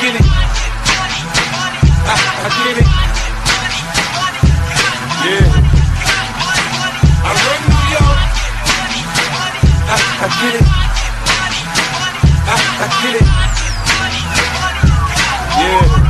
get it. I get it. Yeah. I run New York. I get it. I get it. Yeah.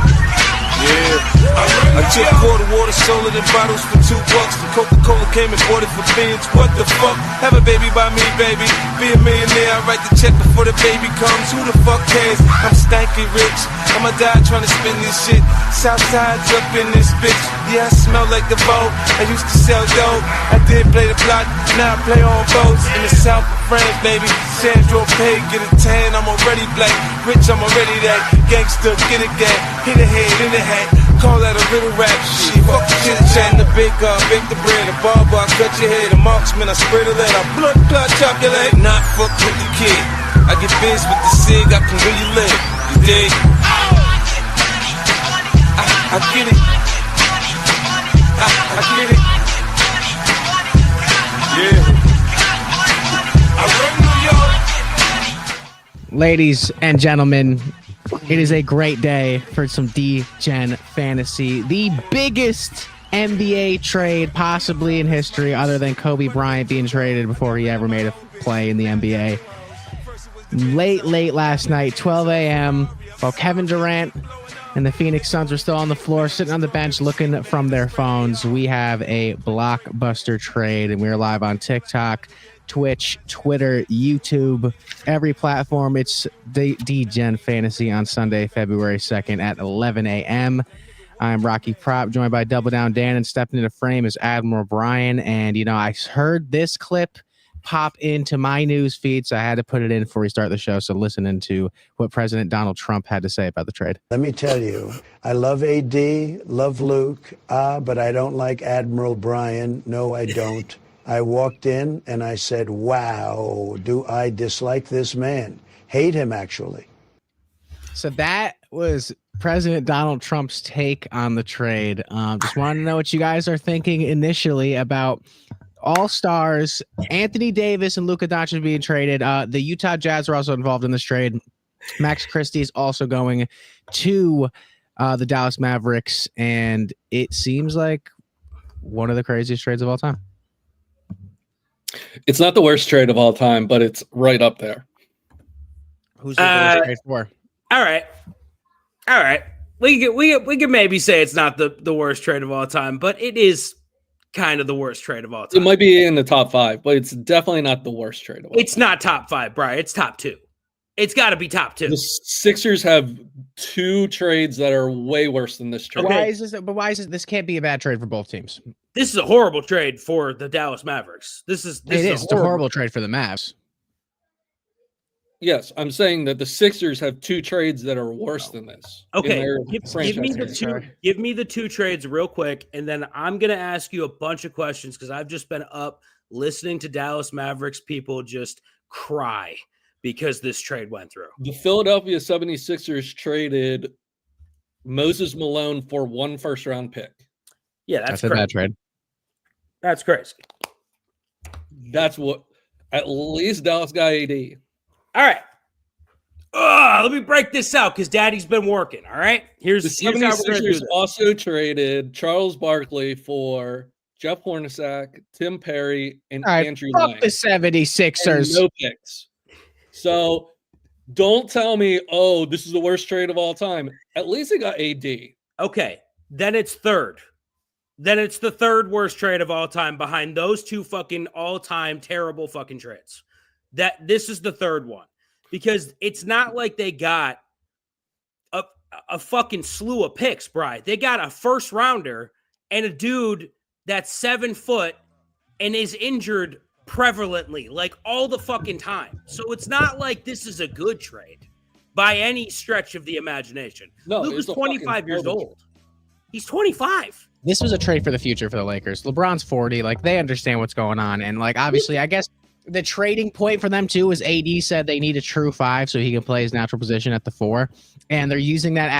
I took quarter water, sold it in bottles for $2. The Coca-Cola came and bought it for beans. What the fuck? Have a baby by me, baby. Be a millionaire, I write the check before the baby comes. Who the fuck cares? I'm stanky rich. I'ma die trying to spend this shit. Southside's up in this bitch. Yeah, I smell like the boat. I used to sell dope. I did play the block, now I play on boats. In the south of France, baby. Sandro Pay, get a tan, I'm already black. Rich, I'm already that. Gangster, get a gang. Hit a head in the hat. Call that a little rap shit. Fuck the chit chat, the bake the bread. A barber, I cut your head. A marksman, I spray the lead. I blood clot, chop your leg. Not fuck with the kid. I get biz with the cig, I can really live. You dig? I get it. I get it. Yeah. I run New York. Ladies and gentlemen, it is a great day for some Degen Fantasy. The biggest NBA trade possibly in history, other than Kobe Bryant being traded before he ever made a play in the NBA. Late last night, 12 a.m., while Kevin Durant and the Phoenix Suns were still on the floor, sitting on the bench, looking from their phones. We have a Blockbuster trade, and we're live on TikTok, Twitch, Twitter, YouTube, every platform. It's Degen Fantasy on Sunday, February 2nd at 11 a.m. I'm Rocky Prop, joined by Double Down Dan, and stepping into frame is Admiral Brian. And, I heard this clip pop into my news feed, so I had to put it in before we start the show. So listening to what President Donald Trump had to say about the trade. Let me tell you, I love AD, love Luke, but I don't like Admiral Brian. No, I don't. I walked in and I said, wow, do I dislike this man? Hate him, actually. So that was President Donald Trump's take on the trade. Just wanted to know what you guys are thinking initially about All-Stars, Anthony Davis and Luka Doncic being traded. The Utah Jazz are also involved in this trade. Max Christie is also going to the Dallas Mavericks, and it seems like one of the craziest trades of all time. It's not the worst trade of all time, but it's right up there. Who's the worst trade for? All right. We can maybe say it's not the worst trade of all time, but it is kind of the worst trade of all time. It might be in the top 5, but it's definitely not the worst trade of all time. It's not top 5, Brian. It's top 2. It's got to be top 2. The Sixers have 2 trades that are way worse than this trade. Okay. Why is this? This can't be a bad trade for both teams. This is a horrible trade for the Dallas Mavericks. It's a horrible trade for the Mavs. Yes, I'm saying that the Sixers have 2 trades that are worse than this. Okay, give me the 2 trades real quick, and then I'm going to ask you a bunch of questions because I've just been up listening to Dallas Mavericks people just cry because this trade went through. The Philadelphia 76ers traded Moses Malone for 1 first-round pick. Yeah, that's a bad trade. That's crazy. That's what at least Dallas got AD. All right. Let me break this out because Daddy's been working. All right. Here's the 76ers also traded Charles Barkley for Jeff Hornacek, Tim Perry, and Andrew Lang. The 76ers. No picks. So don't tell me, this is the worst trade of all time. At least it got AD. Okay. Then it's third. Then it's the third worst trade of all time behind those 2 fucking all-time terrible fucking trades. This is the third one because it's not like they got a fucking slew of picks, Bri. They got a first rounder and a dude that's 7 foot and is injured prevalently, like all the fucking time. So it's not like this is a good trade by any stretch of the imagination. No, Luke is 25 years old. He's 25. This was a trade for the future for the Lakers. LeBron's 40. Like, they understand what's going on. And, like, obviously, I guess the trading point for them, too, is AD said they need a true 5 so he can play his natural position at the 4. And they're using that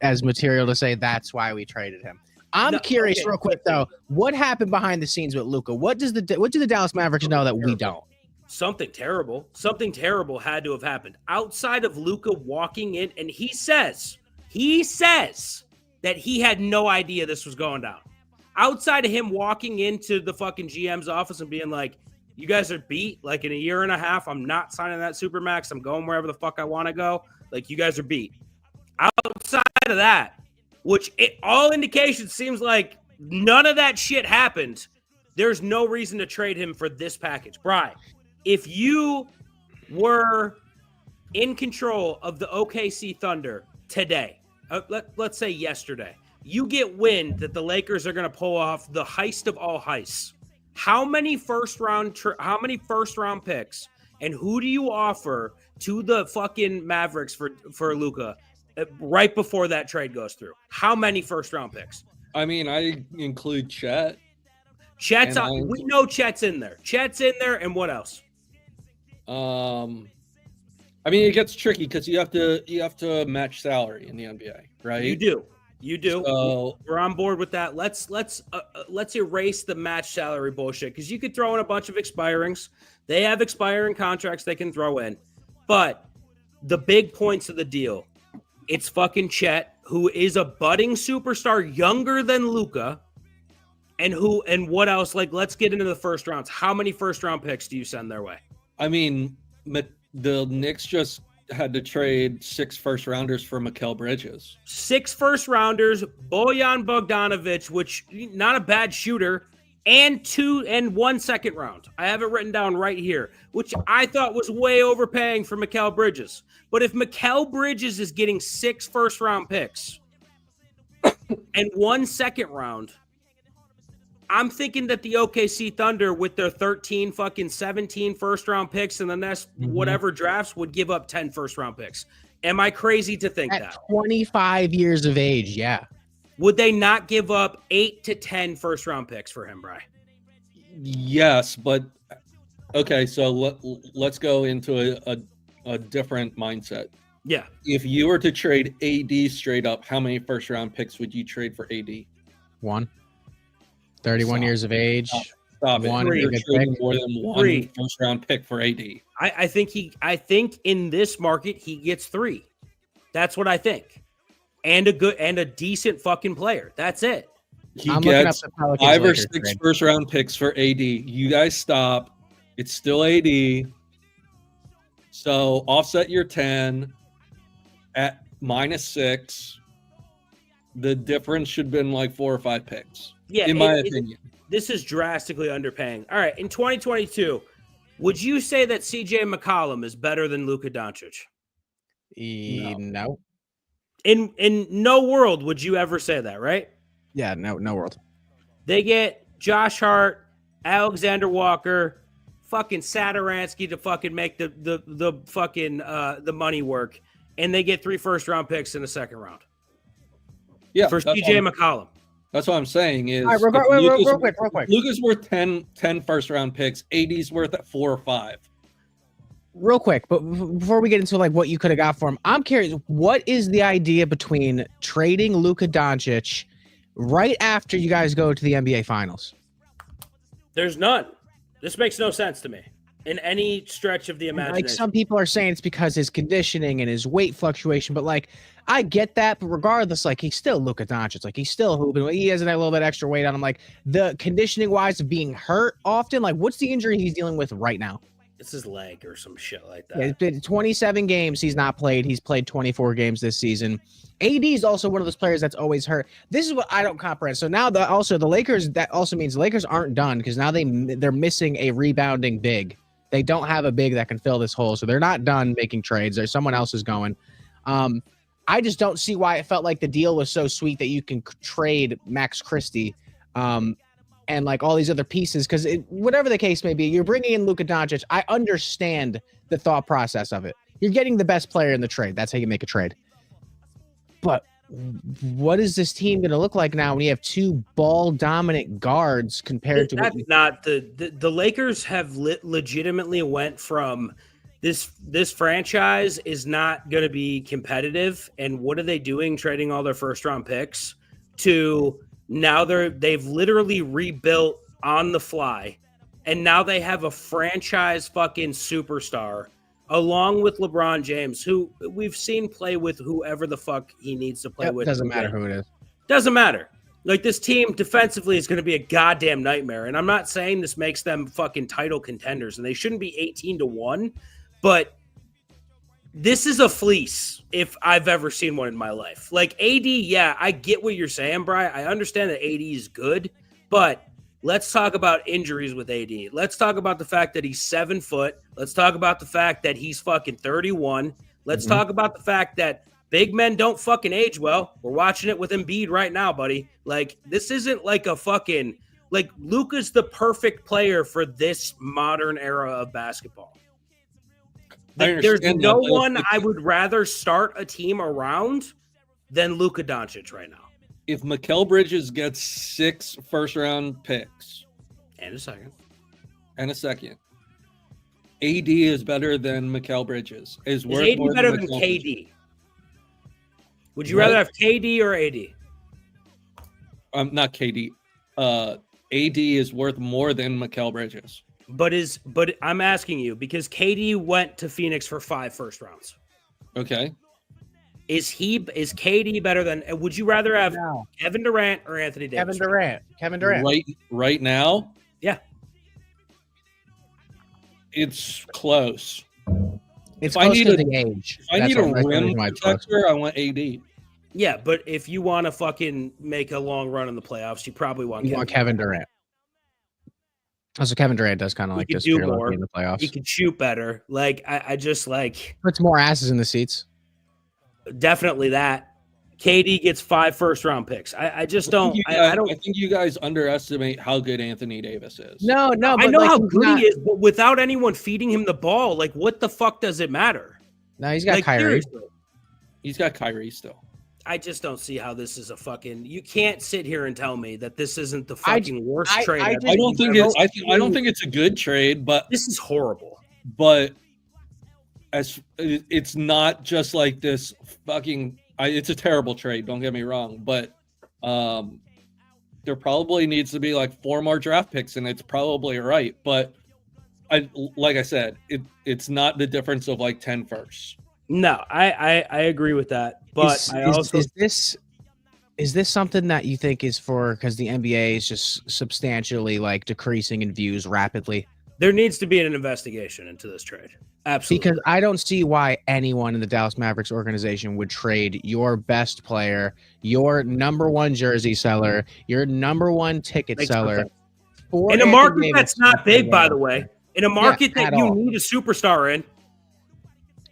as material to say that's why we traded him. I'm curious, real quick, though. What happened behind the scenes with Luka? What do the Dallas Mavericks know that we don't? Something terrible. Something terrible had to have happened. Outside of Luka walking in, and he says He says that he had no idea this was going down. Outside of him walking into the fucking GM's office and being like, you guys are beat. Like, in a year and a half, I'm not signing that Supermax. I'm going wherever the fuck I want to go. Like, you guys are beat. Outside of that, which all indications seems like none of that shit happened, there's no reason to trade him for this package. Brian, if you were in control of the OKC Thunder today, let's say yesterday, you get wind that the Lakers are going to pull off the heist of all heists. How many first round picks and who do you offer to the fucking Mavericks for Luka right before that trade goes through? How many first round picks? I mean, I include Chet. Chet's we know Chet's in there. Chet's in there, and what else? I mean, it gets tricky because you have to match salary in the NBA, right? You do. So, we're on board with that. Let's erase the match salary bullshit, because you could throw in a bunch of expirings. They have expiring contracts they can throw in, but the big points of the deal, it's fucking Chet, who is a budding superstar, younger than Luka, and what else? Like, let's get into the first rounds. How many first round picks do you send their way? I mean, the Knicks just had to trade 6 first rounders for Mikal Bridges. 6 first rounders, Bojan Bogdanovic, which not a bad shooter, and 2 and 1 second round. I have it written down right here, which I thought was way overpaying for Mikal Bridges. But if Mikal Bridges is getting 6 first round picks and 1 second round, I'm thinking that the OKC Thunder, with their 17 first round picks in the next whatever drafts, would give up 10 first round picks. Am I crazy to think that? 25 years of age, yeah. Would they not give up 8 to 10 first round picks for him, Bri? Yes, but okay, so let's go into a different mindset. Yeah. If you were to trade AD straight up, how many first round picks would you trade for AD? 1. 31 years of age. Stop it. One You're trading pick. more than 1 first round pick for AD. I think in this market he gets 3. That's what I think. And a decent fucking player. That's it. He I'm gets looking up the 5 or Lakers 6 trade. first round picks for AD. You guys stop. It's still AD. So offset your 10 at -6. The difference should have been like 4 or 5 picks. Yeah, in my opinion. This is drastically underpaying. All right, in 2022, would you say that CJ McCollum is better than Luka Doncic? No. In no world would you ever say that, right? Yeah, no world. They get Josh Hart, Alexander Walker, fucking Satoransky to fucking make the fucking the money work, and they get 3 first round picks in the second round. Yeah, for CJ McCollum. That's what I'm saying is, All right, real quick. Luka's worth 10 first round picks. AD's worth 4 or 5. Real quick, but before we get into like what you could have got for him, I'm curious, what is the idea between trading Luka Doncic right after you guys go to the NBA Finals? There's none. This makes no sense to me in any stretch of the imagination. Like, some people are saying it's because his conditioning and his weight fluctuation, but like, I get that, but regardless, like, he's still Luka Doncic. Like, he's still hooping. He has a little bit extra weight on him. Like, the conditioning wise of being hurt often, like, what's the injury he's dealing with right now? It's his leg or some shit like that. Yeah, it's been 27 games he's not played. He's played 24 games this season. AD is also one of those players that's always hurt. This is what I don't comprehend. So now the Lakers, that also means the Lakers aren't done, because now they're missing a rebounding big. They don't have a big that can fill this hole, so they're not done making trades. There's someone else is going. I just don't see why it felt like the deal was so sweet that you can trade Max Christie and like all these other pieces, because whatever the case may be, you're bringing in Luka Doncic. I understand the thought process of it. You're getting the best player in the trade. That's how you make a trade. But what is this team going to look like now when you have 2 ball-dominant guards compared to that's not the Lakers have legitimately went from this franchise is not going to be competitive, and what are they doing trading all their first round picks, to now they've literally rebuilt on the fly, and now they have a franchise fucking superstar along with LeBron James, who we've seen play with whoever the fuck he needs to play with. Doesn't matter who it is. Doesn't matter. Like, this team defensively is going to be a goddamn nightmare. And I'm not saying this makes them fucking title contenders, and they shouldn't be 18-1, but this is a fleece if I've ever seen one in my life. Like, AD, yeah, I get what you're saying, Brian. I understand that AD is good, but let's talk about injuries with AD. Let's talk about the fact that he's 7 foot. Let's talk about the fact that he's fucking 31. Let's talk about the fact that big men don't fucking age well. We're watching it with Embiid right now, buddy. Like, this isn't like a fucking, like, Luka's the perfect player for this modern era of basketball. Like, there's no one I would rather start a team around than Luka Doncic right now. If Mikal Bridges gets 6 first-round picks And a second, AD is better than Mikal Bridges. Is worth AD more better than than Mikal KD? Bridges. Would you rather have KD or AD? Not KD. AD is worth more than Mikal Bridges. But I'm asking you because KD went to Phoenix for 5 first rounds. Okay. Is KD better than? Would you rather have Kevin Durant or Anthony Davis? Kevin Durant. Right now? Yeah. It's close. It's If I close need to a- the age. If I That's need a what rim my choice. protector, I want AD. Yeah, but if you want to fucking make a long run in the playoffs, you probably want You want Kevin Durant. Also, Kevin Durant does kind of like could this do fear more. in the playoffs. He could shoot better. Like, I just like Puts more asses in the seats. definitely that. KD gets 5 first round picks. I just don't. I don't. I think you guys underestimate how good Anthony Davis is. No. I But know like, how he's good not- he is, but without anyone feeding him the ball, like, what the fuck does it matter? No, he's got Like, Kyrie. seriously. He's got Kyrie still. I just don't see how this is a fucking. You can't sit here and tell me that this isn't the fucking worst trade. I I don't think it's a good trade, but This is horrible. as it's not just like this fucking. It's a terrible trade. Don't get me wrong, but there probably needs to be like 4 more draft picks, and it's probably right. But like I said, it's not the difference of like 10 firsts. No, I agree with that, but is this something that you think is for because the NBA is just substantially like decreasing in views rapidly? there needs to be an investigation into this trade. Absolutely. Because I don't see why anyone in the Dallas Mavericks organization would trade your best player, your number 1 jersey seller, your number 1 ticket Makes seller perfect. for In a Anthony market Davis. that's not big, by the way. In a market at that you all. need a superstar in.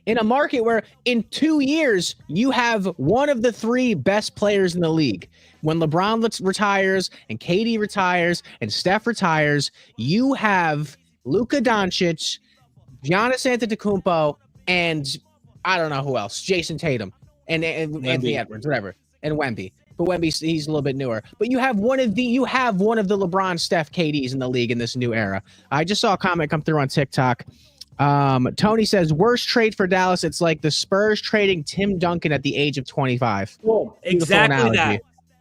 In a market where in 2 years you have one of the 3 best players in the league. When LeBron retires and KD retires and Steph retires, you have Luka Doncic, Giannis Antetokounmpo, and I don't know who else, Jason Tatum and Anthony Edwards, whatever, and Wemby. But Wemby, he's a little bit newer. But you have one of the LeBron, Steph, KDs in the league in this new era. I just saw a comment come through on TikTok. Tony says, worst trade for Dallas. It's like the Spurs trading Tim Duncan at the age of 25. Well, exactly that.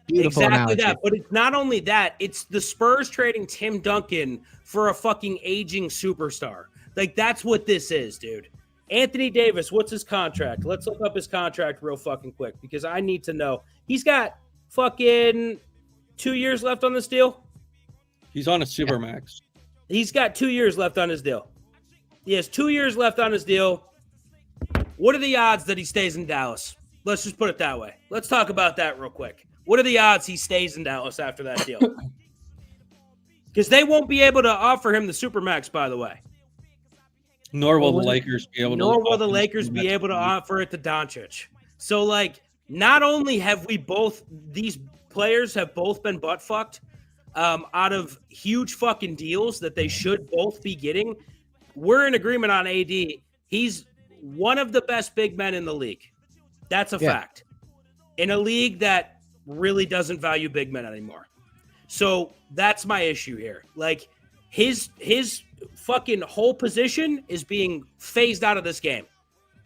Beautiful exactly analogy. that. But it's not only that, it's the Spurs trading Tim Duncan for a fucking aging superstar. Like, that's what this is, dude. Anthony Davis, what's his contract? Let's look up his contract real fucking quick because I need to know. He's got fucking 2 years left on this deal. He's on a supermax. He's got 2 years left on his deal. He has 2 years left on his deal. What are the odds that he stays in Dallas? Let's just put it that way. Let's talk about that real quick. What are the odds he stays in Dallas after that deal? Because they won't be able to offer him the supermax, by the way. Nor will the Lakers be able to. Nor will the Lakers be able to offer it to Doncic. So, like, not only have these players have both been butt fucked out of huge fucking deals that they should both be getting. We're in agreement on AD. He's one of the best big men in the league. That's a fact. In a league that really doesn't value big men anymore. So that's my issue here. Like, his fucking whole position is being phased out of this game.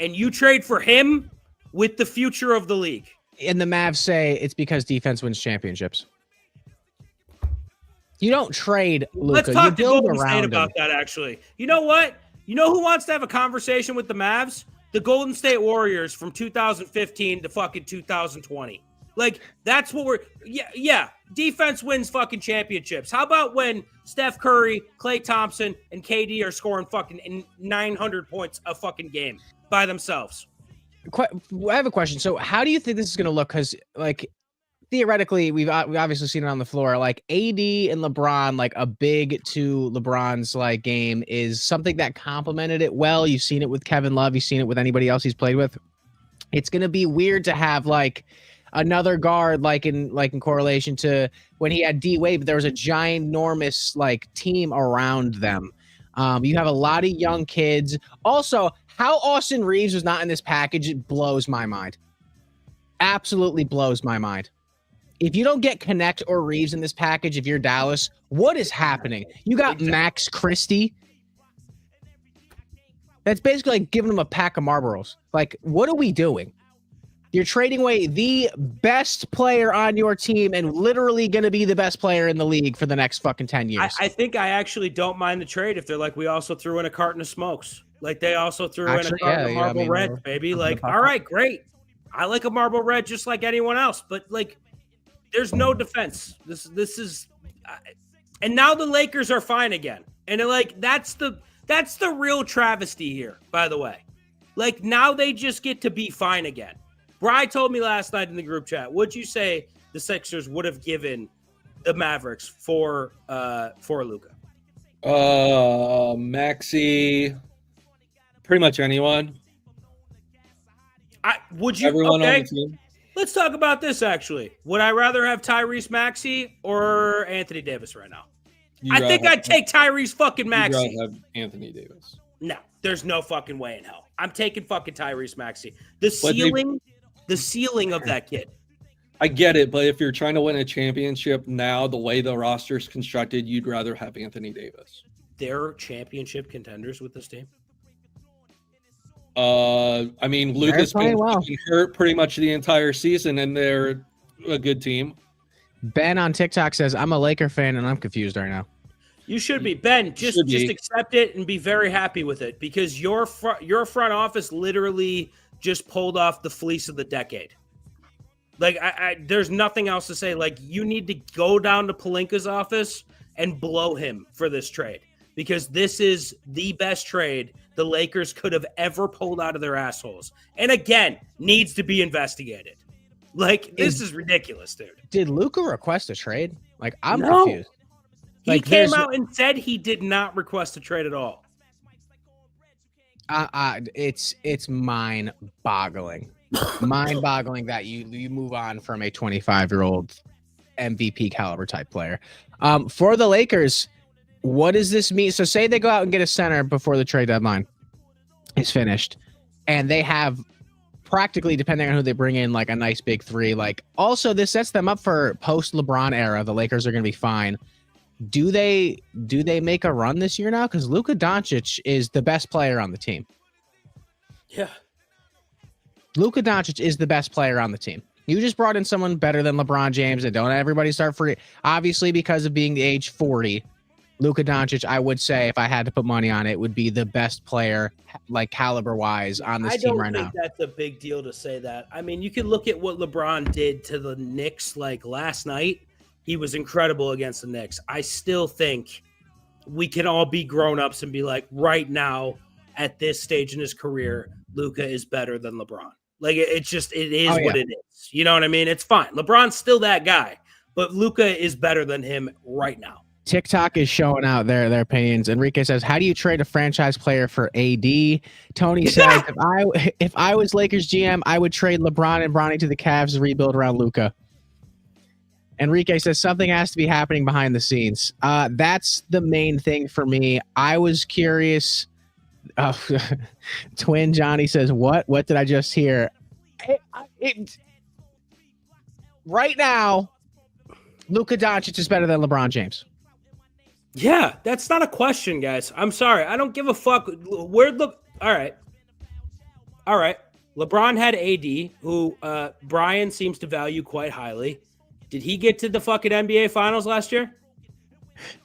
And you trade for him with the future of the league. And the Mavs say it's because defense wins championships. You don't trade Luka. Let's talk you to build Golden State around about him. that, actually. You know what? You know who wants to have a conversation with the Mavs? The Golden State Warriors from 2015 to fucking 2020. Like, that's what we're yeah. Defense wins fucking championships. How about when Steph Curry, Klay Thompson, and KD are scoring fucking 900 points a fucking game by themselves? I have a question. So how do you think this is going to look? Because, like, theoretically, we've obviously seen it on the floor. Like, AD and LeBron, like, a big to LeBron's, like, game is something that complemented it well. You've seen it with Kevin Love. You've seen it with anybody else he's played with. It's going to be weird to have, like, another guard, like in correlation to when he had D Wade, but there was a ginormous, like, team around them. You have a lot of young kids. Also, how Austin Reeves was not in this package, it blows my mind. Absolutely blows my mind. If you don't get Connect or Reeves in this package, if you're Dallas, what is happening? You got Max Christie. That's basically like giving him a pack of Marlboros. Like, what are we doing? You're trading away the best player on your team and literally going to be the best player in the league for the next fucking 10 years. I think I actually don't mind the trade if they're like, we also threw in a carton of smokes. Like, they also threw in a carton of Marble Red, baby. Like, all right, great. I like a Marble Red just like anyone else. But, like, there's no defense. This is and now the Lakers are fine again. And, like, that's the real travesty here, by the way. Like, now they just get to be fine again. Bri told me last night in the group chat, would you say the Sixers would have given the Mavericks for Luka? Maxey, pretty much anyone. Would you? Everyone okay. on the team. Let's talk about this, actually. Would I rather have Tyrese Maxey or Anthony Davis right now? I think I'd take Tyrese fucking Maxey. You'd rather have Anthony Davis. No, there's no fucking way in hell. I'm taking fucking Tyrese Maxey. The ceiling of that kid. I get it, but if you're trying to win a championship now, the way the roster's constructed, you'd rather have Anthony Davis. They're championship contenders with this team. I mean, Luka's been hurt pretty much the entire season, and they're a good team. Ben on TikTok says, I'm a Laker fan, and I'm confused right now. You should be. Ben, just accept it and be very happy with it, because your front office literally just pulled off the fleece of the decade. Like, there's nothing else to say. Like, you need to go down to Pelinka's office and blow him for this trade, because this is the best trade the Lakers could have ever pulled out of their assholes. And again, needs to be investigated. Like, this is ridiculous, dude. Did Luka request a trade? Like, I'm confused. He came out and said he did not request a trade at all. It's mind-boggling. Mind-boggling that you move on from a 25-year-old MVP caliber type player. For the Lakers, what does this mean? So say they go out and get a center before the trade deadline is finished, and they have practically, depending on who they bring in, like a nice big three. Like, also, this sets them up for post-LeBron era. The Lakers are going to be fine. Do they make a run this year now? Because Luka Doncic is the best player on the team. Yeah. Luka Doncic is the best player on the team. You just brought in someone better than LeBron James, and don't everybody start free. Obviously, because of being the age 40, Luka Doncic, I would say, if I had to put money on it, would be the best player, like, caliber-wise on this team right now. I don't think that's a big deal to say that. I mean, you can look at what LeBron did to the Knicks, like, last night. He was incredible against the Knicks. I still think we can all be grown-ups and be like, right now, at this stage in his career, Luka is better than LeBron. Like, it is what it is. You know what I mean? It's fine. LeBron's still that guy, but Luka is better than him right now. TikTok is showing out their opinions. Enrique says, how do you trade a franchise player for AD? Tony says, if I was Lakers GM, I would trade LeBron and Bronny to the Cavs to rebuild around Luka. Enrique says, something has to be happening behind the scenes. That's the main thing for me. I was curious. Twin Johnny says, what did I just hear? Right now, Luka Doncic is better than LeBron James. Yeah, that's not a question, guys. I'm sorry. I don't give a fuck. All right. LeBron had AD, who Brian seems to value quite highly. Did he get to the fucking NBA Finals last year?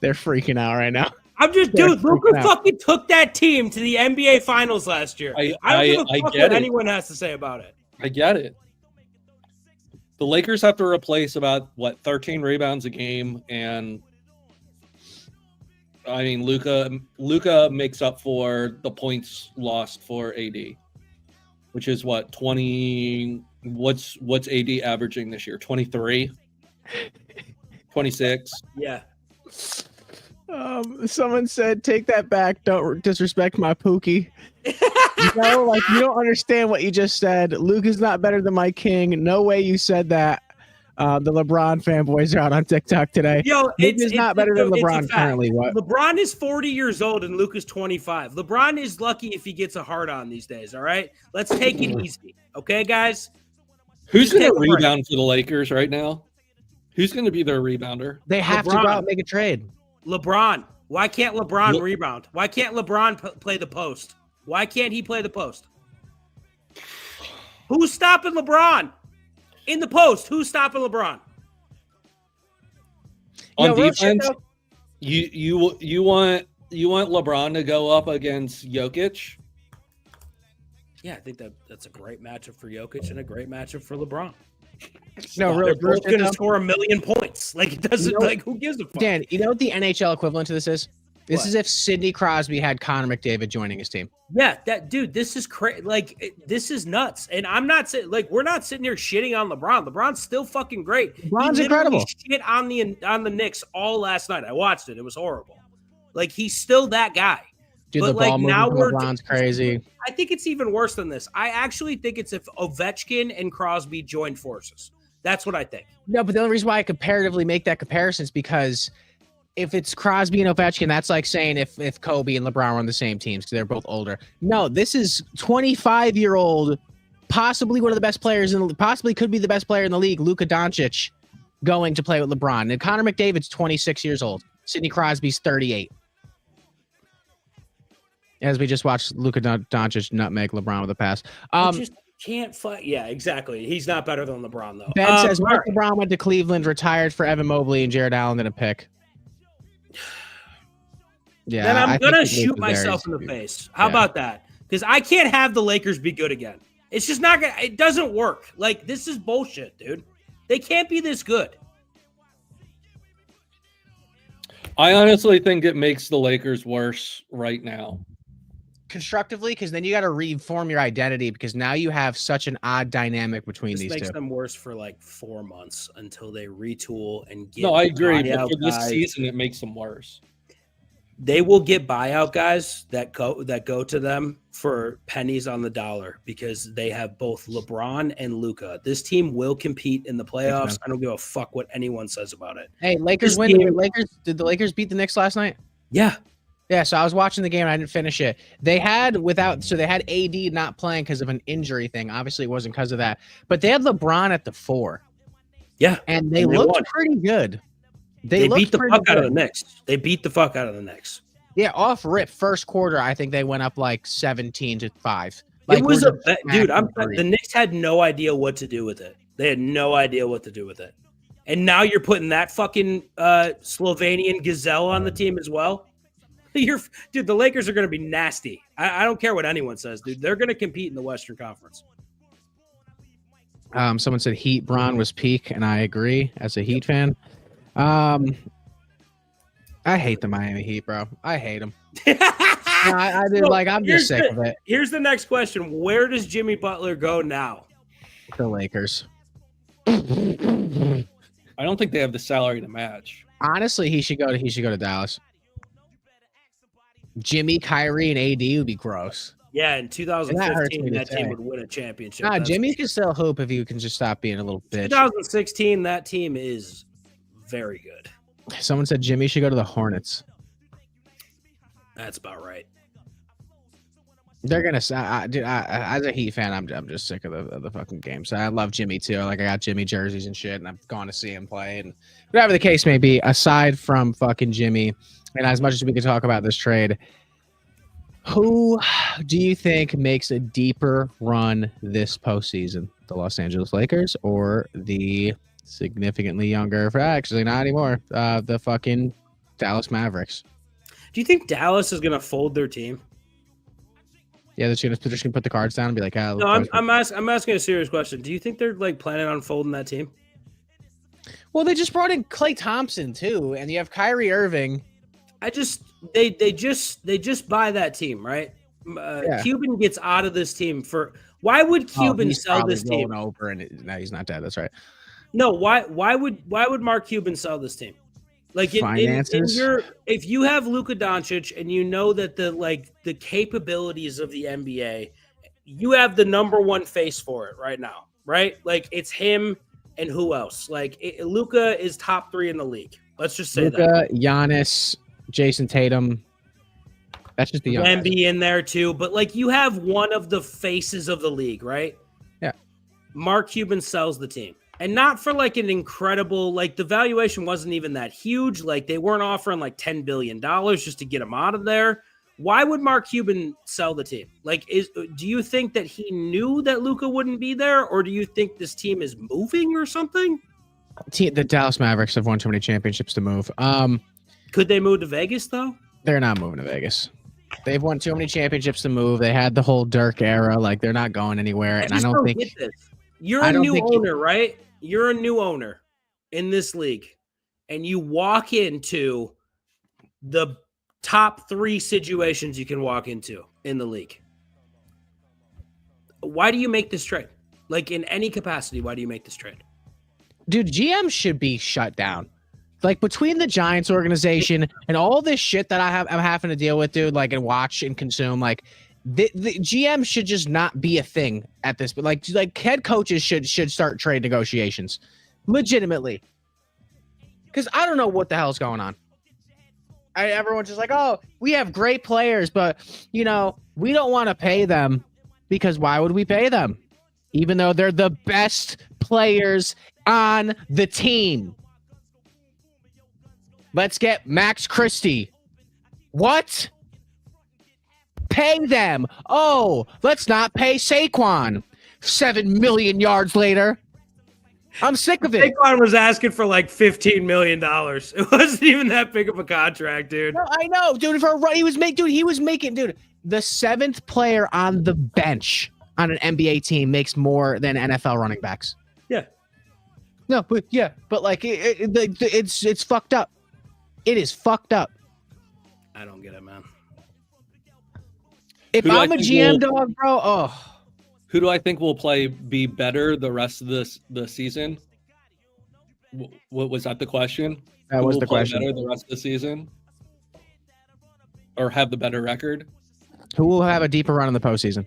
They're freaking out right now. I'm just, dude. Luka fucking took that team to the NBA Finals last year. I don't give a fuck what anyone has to say about it. I get it. The Lakers have to replace about 13 rebounds a game, and I mean Luka makes up for the points lost for AD, which is 20. What's AD averaging this year? 23, 26. Yeah. Someone said, "Take that back. Don't disrespect my Pookie." You don't understand what you just said. Luke is not better than my king. No way you said that. The LeBron fanboys are out on TikTok today. Yo, Luke is not better than LeBron currently. What? LeBron is 40 years old and Luke is 25. LeBron is lucky if he gets a hard on these days. All right, let's take it easy, okay, guys. Who's going to rebound for the Lakers right now? Who's going to be their rebounder? They have to go out and make a trade. LeBron. Why can't LeBron rebound? Why can't LeBron play the post? Why can't he play the post? Who's stopping LeBron in the post? Who's stopping LeBron? On defense, you want LeBron to go up against Jokic? Yeah, I think that's a great matchup for Jokic and a great matchup for LeBron. No, they're both going to score 1 million points. Like, it doesn't, who gives a fuck? Dan, you know what the NHL equivalent to this is? This is if Sidney Crosby had Connor McDavid joining his team. Yeah, this is crazy. Like, this is nuts. And I'm not saying, we're not sitting here shitting on LeBron. LeBron's still fucking great. LeBron's incredible. Shit on the Knicks all last night. I watched it. It was horrible. Like, he's still that guy. Dude, but the ball now LeBron's crazy. I think it's even worse than this. I actually think it's if Ovechkin and Crosby joined forces. That's what I think. No, but the only reason why I comparatively make that comparison is because if it's Crosby and Ovechkin, that's like saying if Kobe and LeBron were on the same teams because they're both older. No, this is 25-year-old, possibly one of the best players possibly could be the best player in the league, Luka Doncic, going to play with LeBron. And Connor McDavid's 26 years old. Sidney Crosby's 38. As we just watched Luka Doncic nutmeg LeBron with a pass. Can't fight. Yeah, exactly. He's not better than LeBron, though. Ben says, Mark LeBron went to Cleveland, retired for Evan Mobley and Jared Allen didn't pick. Yeah, then I'm going to shoot myself in the face. How about that? Because I can't have the Lakers be good again. It's just not going to – it doesn't work. Like, this is bullshit, dude. They can't be this good. I honestly think it makes the Lakers worse right now. Constructively, because then you got to reform your identity because now you have such an odd dynamic between these two. This makes them worse for like 4 months until they retool and get. No, I agree. But for this season, it makes them worse. They will get buyout guys that go to them for pennies on the dollar because they have both LeBron and Luka. This team will compete in the playoffs. I don't give a fuck what anyone says about it. Hey, Lakers win. Did the Lakers beat the Knicks last night? Yeah. Yeah, so I was watching the game and I didn't finish it. They had AD not playing because of an injury thing. Obviously, it wasn't because of that. But they had LeBron at the 4. Yeah. And they looked pretty good. They beat the fuck out of the Knicks. They beat the fuck out of the Knicks. Yeah, off rip, first quarter, I think they went up like 17-5. It was dude, the Knicks had no idea what to do with it. They had no idea what to do with it. And now you're putting that fucking Slovenian gazelle on the team as well. Dude, the Lakers are going to be nasty. I don't care what anyone says, dude. They're going to compete in the Western Conference. Someone said Heat Bron was peak, and I agree as a Heat fan. I hate the Miami Heat, bro. I hate them. I'm just sick of it. Here's the next question. Where does Jimmy Butler go now? The Lakers. I don't think they have the salary to match. Honestly, he should go to Dallas. Jimmy, Kyrie, and AD would be gross. Yeah, in 2015, that team would win a championship. Nah, Jimmy can still hoop if you can just stop being a little bitch. 2016, that team is very good. Someone said Jimmy should go to the Hornets. That's about right. They're gonna. Dude, as a Heat fan, I'm just sick of the fucking game. So I love Jimmy too. Like I got Jimmy jerseys and shit, and I've gone to see him play, and whatever the case may be. Aside from fucking Jimmy, and as much as we could talk about this trade, who do you think makes a deeper run this postseason? The Los Angeles Lakers or the significantly younger? Actually, not anymore. The fucking Dallas Mavericks. Do you think Dallas is going to fold their team? Yeah, they're just gonna put the cards down and be like, ah. No, I'm asking a serious question. Do you think they're like planning on folding that team? Well, they just brought in Klay Thompson too, and you have Kyrie Irving. They just buy that team, right? Cuban gets out of this team for why would Cuban sell this team? Over and no, he's not dead. That's right. No, why would Mark Cuban sell this team? Like finances. If you have Luka Doncic and you know that the capabilities of the NBA, you have the number one face for it right now, right? Like it's him and who else? Like Luka is top 3 in the league. Let's just say Luka, Giannis, Jason Tatum. That's just the young Wemby in there too. But like you have one of the faces of the league, right? Yeah. Mark Cuban sells the team. And not for like an incredible, like the valuation wasn't even that huge. Like they weren't offering like $10 billion just to get him out of there. Why would Mark Cuban sell the team? Like, do you think that he knew that Luka wouldn't be there? Or do you think this team is moving or something? The Dallas Mavericks have won too many championships to move. Could they move to Vegas though? They're not moving to Vegas. They've won too many championships to move. They had the whole Dirk era. Like they're not going anywhere. And I don't think get this. You're a new owner, right? You're a new owner in this league, and you walk into the top 3 situations you can walk into in the league. Why do you make this trade? Like in any capacity, why do you make this trade? Dude, GM should be shut down. Like between the Giants organization and all this shit that I'm having to deal with, dude, like and watch and consume, like the GM should just not be a thing at this. But like head coaches should start trade negotiations, legitimately. Because I don't know what the hell's going on. Everyone's just like, oh, we have great players, but we don't want to pay them because why would we pay them? Even though they're the best players on the team. Let's get Max Christie. What? Pay them. Oh, let's not pay Saquon. 7 million yards later. I'm sick of it. Saquon was asking for like $15 million. It wasn't even that big of a contract, dude. No, I know, dude. He was making the 7th player on the bench on an NBA team makes more than NFL running backs. Yeah. No, but like it's fucked up. It is fucked up. I don't get it, man. If I'm a GM dog, bro, who do I think will be better the rest of the season? What was that the question? That was the question. Better the rest of the season, or have the better record? Who will have a deeper run in the postseason?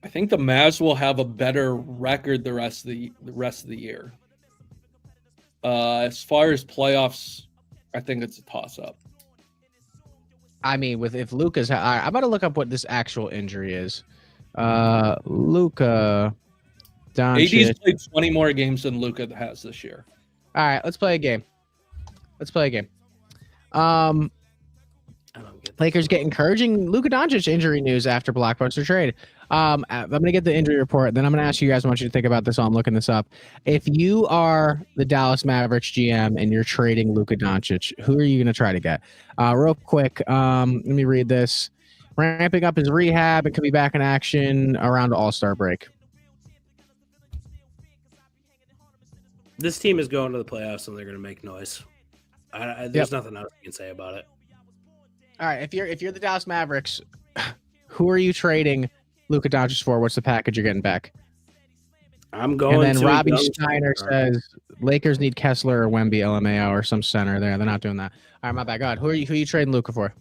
I think the Mavs will have a better record the rest of the year. As far as playoffs, I think it's a toss-up. I mean, if Luka's, I'm about to look up what this actual injury is. Luka Doncic. AD's played 20 more games than Luka has this year. All right, let's play a game. I don't get Lakers get encouraging Luka Doncic injury news after Blockbuster trade. I'm going to get the injury report. Then I'm going to ask you guys. I want you to think about this while I'm looking this up. If you are the Dallas Mavericks GM and you're trading Luka Doncic, who are you going to try to get? Real quick, let me read this. Ramping up his rehab and could be back in action around All-Star break. This team is going to the playoffs and they're going to make noise. There's nothing else you can say about it. All right, if you're the Dallas Mavericks, who are you trading Luka Doncic for? What's the package you're getting back? I'm going. And then to Robbie Steiner says Lakers need Kessler or Wemby, LMAO, or some center there. They're not doing that. All right, my bad. God, who are you trading Luka for?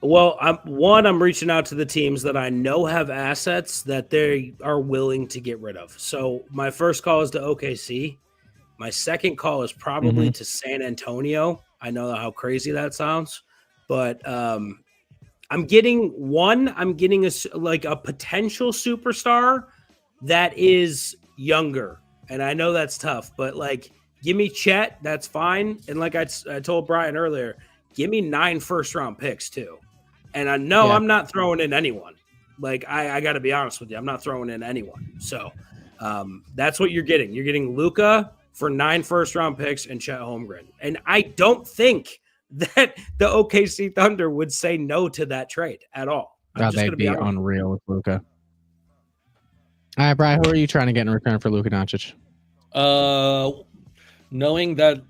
Well, I'm reaching out to the teams that I know have assets that they are willing to get rid of. So my first call is to OKC. My second call is probably to San Antonio. I know how crazy that sounds, but I'm getting a potential superstar that is younger. And I know that's tough, but like, give me Chet. That's fine. And like I told Brian earlier, give me 9 first-round picks too. And I know I'm not throwing in anyone. Like, I got to be honest with you. I'm not throwing in anyone. So That's what you're getting. You're getting Luka for 9 first-round picks and Chet Holmgren. And I don't think that the OKC Thunder would say no to that trade at all. They'd be unreal with Luka. All right, Brian, who are you trying to get in return for Luka Doncic? Knowing that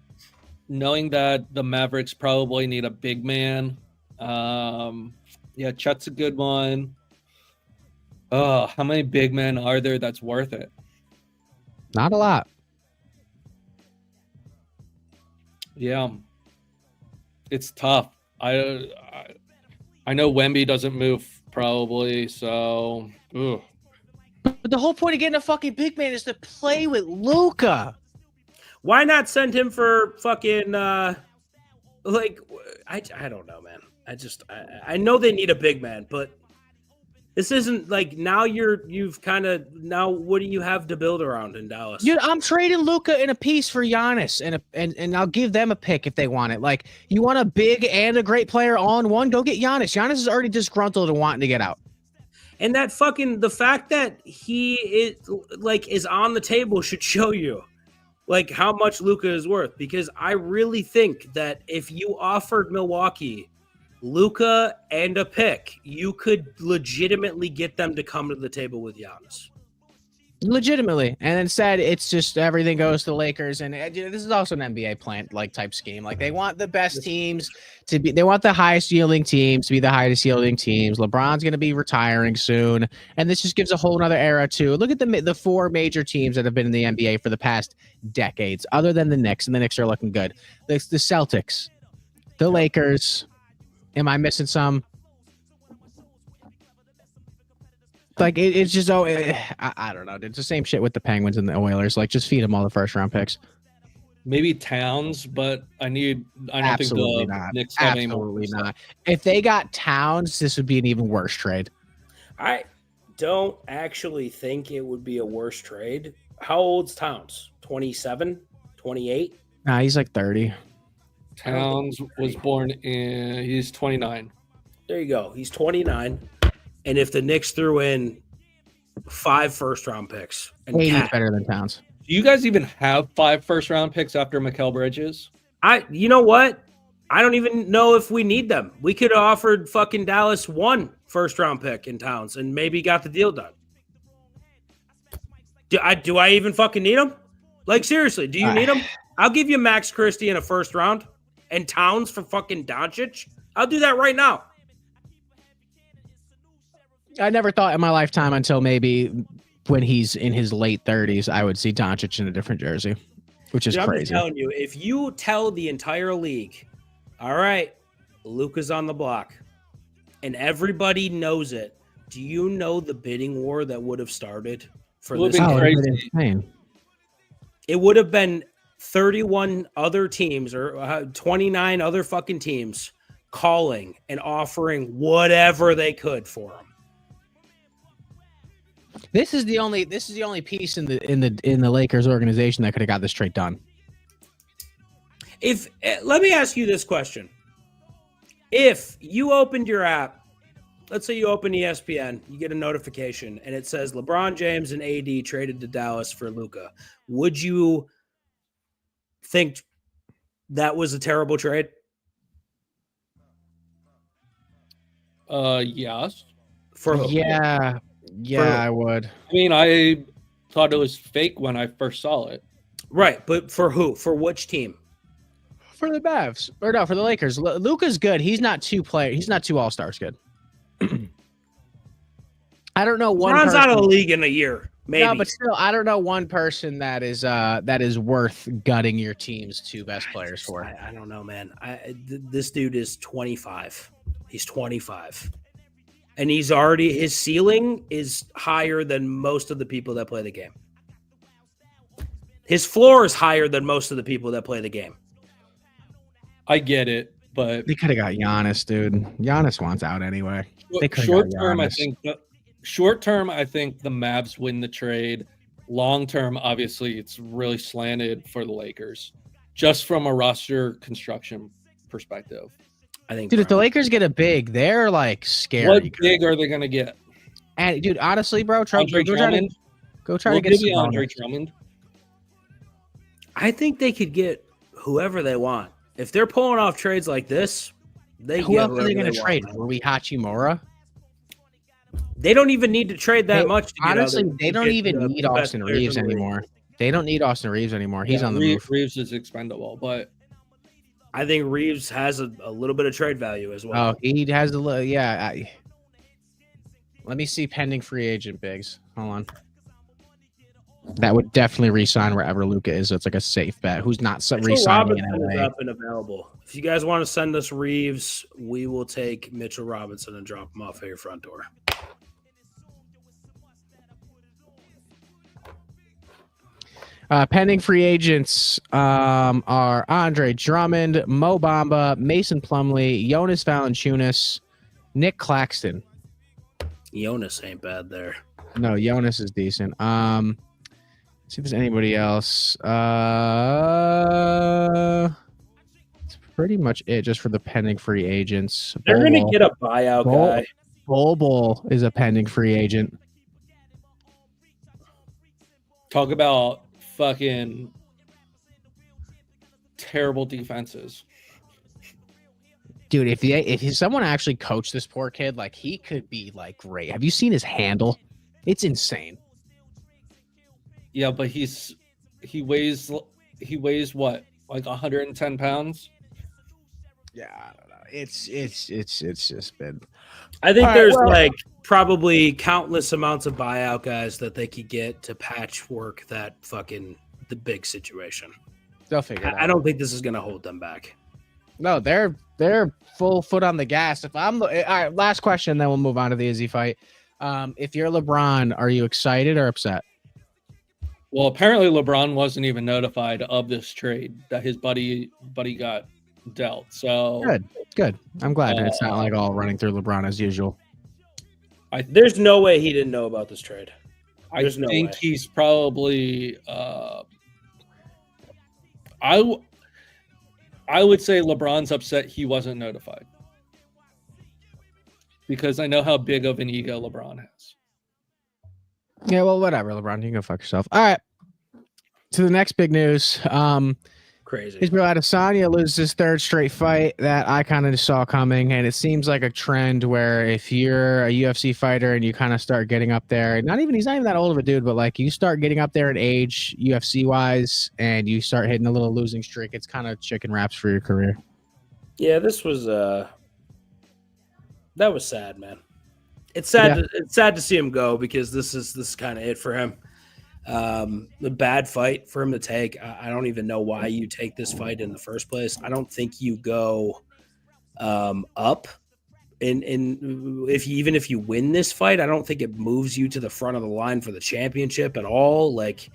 the Mavericks probably need a big man. Chet's a good one. How many big men are there that's worth it? Not a lot. Yeah, it's tough. I know Wemby doesn't move probably, so. Ugh. But the whole point of getting a fucking big man is to play with Luka. Why not send him for fucking I don't know, man. I know they need a big man, but this isn't like now you've kind of now what do you have to build around in Dallas? Dude, I'm trading Luka in a piece for Giannis and I'll give them a pick if they want it. Like, you want a big and a great player all in one? Go get Giannis. Giannis is already disgruntled and wanting to get out. And that fucking the fact that he is on the table should show you like how much Luka is worth, because I really think that if you offered Milwaukee Luka and a pick, you could legitimately get them to come to the table with Giannis. Legitimately. And instead, it's just everything goes to the Lakers. And this is also an NBA plant like type scheme. Like, they want the best teams to be, they want the highest yielding teams to be the highest yielding teams. LeBron's going to be retiring soon. And this just gives a whole nother era too. Look at the 4 major teams that have been in the NBA for the past decades, other than the Knicks. And the Knicks are looking good. The Celtics, the Lakers. Am I missing some? Like, it's just I don't know. It's the same shit with the Penguins and the Oilers. Like, just feed them all the first round picks. Maybe Towns, but I don't Absolutely think the not. Knicks have any Absolutely more. not. If they got Towns, this would be an even worse trade. I don't actually think it would be a worse trade. How old's Towns? 27? 28? Nah, he's like 30. Towns was born he's 29. There you go. He's 29. And if the Knicks threw in 5 first-round picks, and 80 is better than Towns. Do you guys even have 5 first-round picks after Mikal Bridges? You know what? I don't even know if we need them. We could have offered fucking Dallas 1 first-round pick in Towns and maybe got the deal done. Do I even fucking need them? Like, seriously, do you need them? I'll give you Max Christie in a first round and Towns for fucking Doncic. I'll do that right now. I never thought in my lifetime until maybe when he's in his late 30s, I would see Doncic in a different jersey, which is crazy. I'm telling you, if you tell the entire league, all right, Luka's on the block, and everybody knows it, do you know the bidding war that would have started for this? Crazy. It would have been 31 other teams or 29 other fucking teams calling and offering whatever they could for him. This is the only piece in the Lakers organization that could have got this trade done. Let me ask you this question. If you opened your app, let's say you open ESPN, you get a notification and it says LeBron James and AD traded to Dallas for Luka. Would you think that was a terrible trade? Yes. Yeah, I would. I mean, I thought it was fake when I first saw it. Right, but for who? For which team? For the Mavs. Or no, for the Lakers. Luka's good. He's not 2 all-stars good. I don't know one LeBron's person. out of the league in a year. Maybe. No, but still, I don't know one person that is worth gutting your team's 2 best players for. I don't know, man. This dude is 25. He's 25. And his ceiling is higher than most of the people that play the game. His floor is higher than most of the people that play the game. I get it, but They could have got Giannis, dude. Giannis wants out anyway. Short term, I think the Mavs win the trade. Long term, obviously, it's really slanted for the Lakers, just from a roster construction perspective. I think, dude, if the Lakers get a big, they're like scary. What big are they going to get? And dude, honestly, bro, Go try We'll to get give some you Andre bonus. Drummond. I think they could get whoever they want. If they're pulling off trades like this, they Who get else are they whoever going to want, trade? man. Were we Hachimura? They don't even need to trade that They- much. To honestly, get they don't even the need best Austin players Reeves in the league. anymore. They don't need Austin Reeves anymore. He's on the move. Reeves is expendable, but I think Reeves has a little bit of trade value as well. Oh, he has a little. Yeah. Let me see pending free agent bigs. Hold on. That would definitely re-sign wherever Luca is. So it's like a safe bet. Who's not Mitchell re-signing in Robinson is LA? up and available. If you guys want to send us Reeves, we will take Mitchell Robinson and drop him off at your front door. Pending free agents are Andre Drummond, Mo Bamba, Mason Plumlee, Jonas Valanciunas, Nick Claxton. Jonas ain't bad there. No, Jonas is decent. See if there's anybody else. That's pretty much it just for the pending free agents. They're going to Bol get a buyout guy. Bol is a pending free agent. talk about fucking terrible defenses. Dude, if someone actually coached this poor kid, like he could be like great. Have you seen his handle? It's insane. Yeah, but he weighs what, like 110 pounds? Yeah, I don't know. It's just been. I think All right, there's well- like probably countless amounts of buyout guys that they could get to patchwork that fucking the big situation. They'll figure it out. I don't think this is going to hold them back. No, they're full foot on the gas. If I'm all right, last question, then we'll move on to the Izzy fight. If you're LeBron, are you excited or upset? Well, apparently LeBron wasn't even notified of this trade that his buddy got dealt. So Good. I'm glad it's not like all running through LeBron as usual. There's no way he didn't know about this trade. I There's no think way. he's probably. I would say LeBron's upset he wasn't notified because I know how big of an ego LeBron has. Yeah, well, whatever, LeBron. You can go fuck yourself. All right. To the next big news. Crazy. Israel Adesanya loses his third straight fight that I kind of saw coming, and it seems like a trend where if you're a UFC fighter and you kind of start getting up there, he's not even that old of a dude, but like you start getting up there in age UFC wise, and you start hitting a little losing streak, it's kind of chicken wraps for your career. Yeah, this was that was sad, man. It's sad. Yeah. It's sad to see him go because this is kind of it for him. The bad fight for him to take. I don't even know why you take this fight in the first place. I don't think you go up if you win this fight. I don't think it moves you to the front of the line for the championship at all. Like,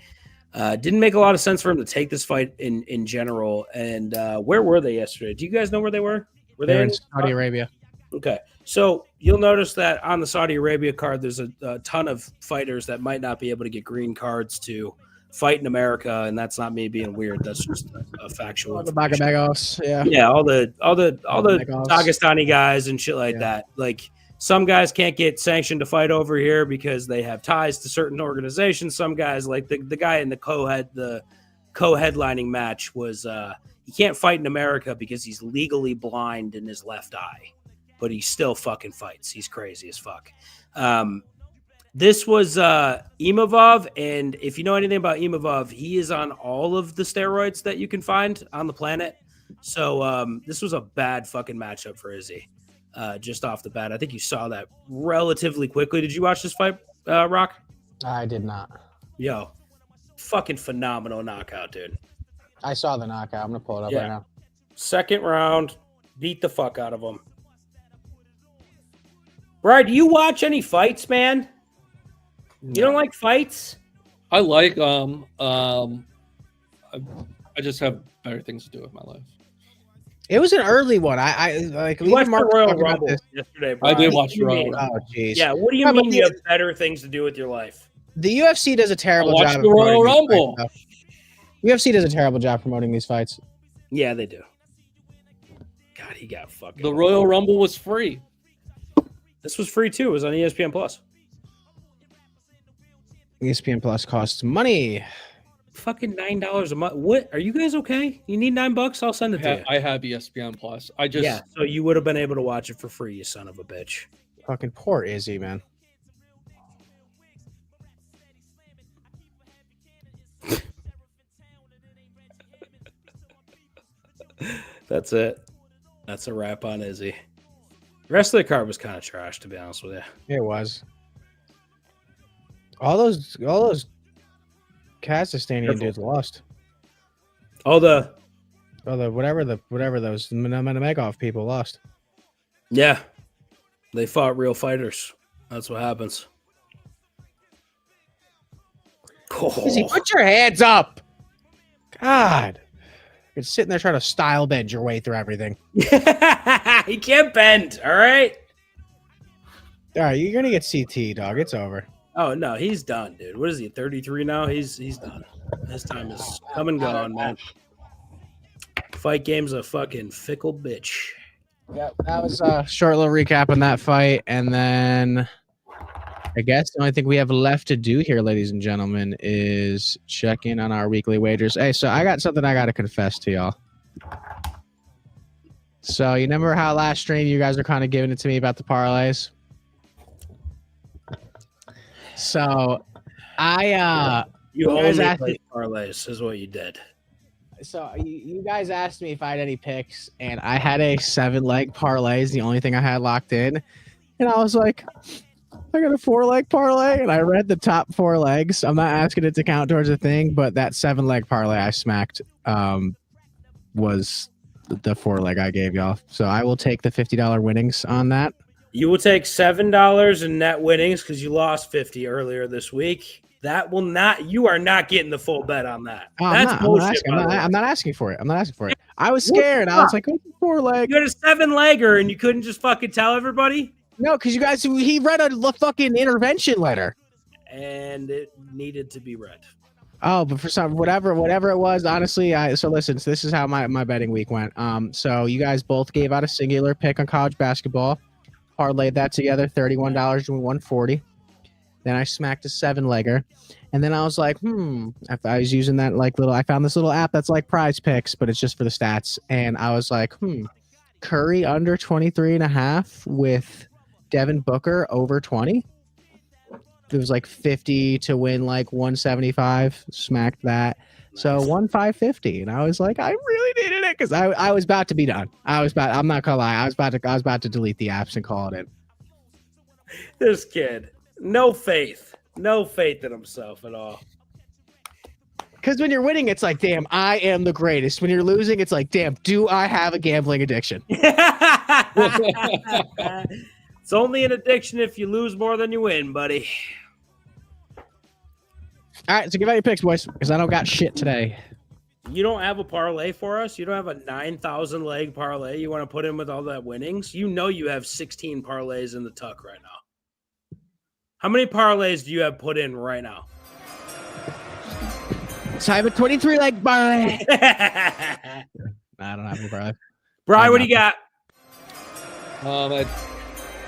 didn't make a lot of sense for him to take this fight in general. And where were they yesterday? Do you guys know where they were? Were They're they in Saudi Arabia. Okay. So you'll notice that on the Saudi Arabia card, there's a ton of fighters that might not be able to get green cards to fight in America, and that's not me being weird. That's just a factual. All the information. Bagabagos, yeah. Yeah, all the Bagos. Dagestani guys and shit like Yeah. that. Like some guys can't get sanctioned to fight over here because they have ties to certain organizations. Some guys, like the guy in the co-headlining match, was he can't fight in America because he's legally blind in his left eye. But he still fucking fights. He's crazy as fuck. This was Imavov, and if you know anything about Imavov, he is on all of the steroids that you can find on the planet. So this was a bad fucking matchup for Izzy, just off the bat. I think you saw that relatively quickly. Did you watch this fight, Rock? I did not. Yo, fucking phenomenal knockout, dude. I saw the knockout. I'm gonna pull it up Yeah. right now. Second round, beat the fuck out of him. Brian, do you watch any fights, man? You don't like fights? I like I just have better things to do with my life. It was an early one. I like. You watched the Mark Royal talk about Rumble this. yesterday, I Brian. did What watch do you Royal mean? Rumble. Oh, jeez. Yeah, what do you Yeah, but mean you have better things to do with your life? The UFC does a terrible I watched job. the of Royal promoting these Rumble. fights, though. UFC does a terrible job promoting these fights. Yeah, they do. God, he got fucking. The Royal Rumble was free. This was free too. It was on ESPN Plus. ESPN Plus costs money. Fucking $9 a month. What? Are you guys okay? You need $9? I'll send it to you. I have ESPN Plus. I just Yeah, so you would have been able to watch it for free, you son of a bitch. Fucking poor Izzy, man. That's it. That's a wrap on Izzy. The rest of the card was kind of trash, to be honest with you. It was. All those Kazakhstanian dudes lost. Oh, Whatever those Megov people lost. yeah. They fought real fighters. That's what happens. Izzy, put your hands up. God. You're sitting there trying to style bend your way through everything. He can't bend, all right? All right, you're gonna get CT, dog. It's over. Oh no, he's done, dude. What is he? 33 now? He's done. His time is come and gone, man. Fight game's a fucking fickle bitch. Yeah, that was a short little recap on that fight, and then I guess the only thing we have left to do here, ladies and gentlemen, is check in on our weekly wagers. Hey, so I got something I got to confess to y'all. So you remember how last stream you guys were kind of giving it to me about the parlays? So You guys only asked played parlays is what you did. So you guys asked me if I had any picks, and I had a 7-leg parlay is the only thing I had locked in. And I was like, I got a 4-leg parlay, and I read the top 4 legs. I'm not asking it to count towards a thing, but that 7-leg parlay I smacked was the 4-leg I gave y'all. So I will take the $50 winnings on that. You will take $7 in net winnings because you lost 50 earlier this week. That will not. You are not getting the full bet on that. Oh, That's bullshit. I'm not asking for it. I was scared. I was like, what's a 4-leg? You had a 7-legger and you couldn't just fucking tell everybody. No, because you guys, he read a fucking intervention letter, and it needed to be read. Oh, but for some whatever it was, honestly, so listen. So this is how my betting week went. So you guys both gave out a singular pick on college basketball, parlayed that together, $31 to $140. Then I smacked a 7-legger, and then I was like, I was using that I found this little app that's like Prize Picks, but it's just for the stats, and I was like, Curry under 23.5 with Devin Booker over 20. It was like 50 to win like 175. Smacked that. So won 550. And I was like, I really needed it because I was about to be done. I'm not gonna lie. I was about to delete the apps and call it in. This kid, no faith in himself at all. Because when you're winning, it's like, damn, I am the greatest. When you're losing, it's like, damn, do I have a gambling addiction? It's only an addiction if you lose more than you win, buddy. All right, so give out your picks, boys, because I don't got shit today. You don't have a parlay for us? You don't have a 9,000 leg parlay you want to put in with all that winnings? You know you have 16 parlays in the tuck right now. How many parlays do you have put in right now? So I have a 23-leg parlay. I don't have any parlay. Brian, what do you got?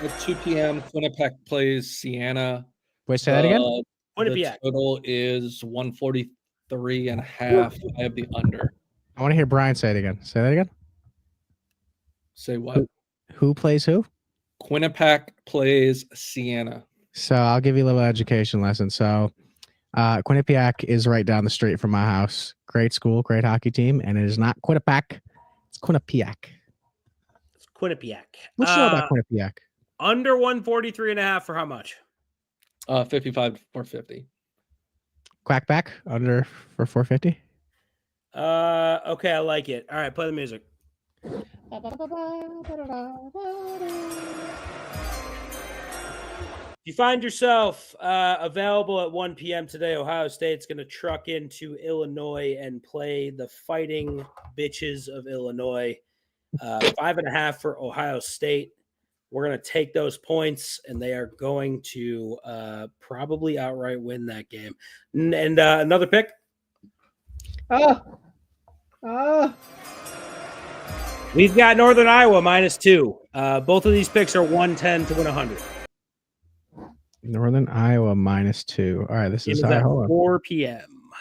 At 2 p.m., Quinnipiac plays Siena. Wait, say that again? Quinnipiac. The total is 143.5. I have the under. I want to hear Brian say it again. Say that again. Say what? Who plays who? Quinnipiac plays Siena. So I'll give you a little education lesson. So Quinnipiac is right down the street from my house. Great school, great hockey team, and it is not Quinnipiac. It's Quinnipiac. It's Quinnipiac. What you know about Quinnipiac? Under 143.5 for how much? 55 or 50. Quackback under for 450. Okay, I like it. All right, play the music. If you find yourself available at 1 p.m. today, Ohio State's going to truck into Illinois and play the Fighting Bitches of Illinois. 5.5 for Ohio State. We're going to take those points, and they are going to probably outright win that game. And another pick? We've got Northern Iowa -2. Both of these picks are 110 to win 100. Northern Iowa -2. All right, this Game is is at hold on. 4 p.m.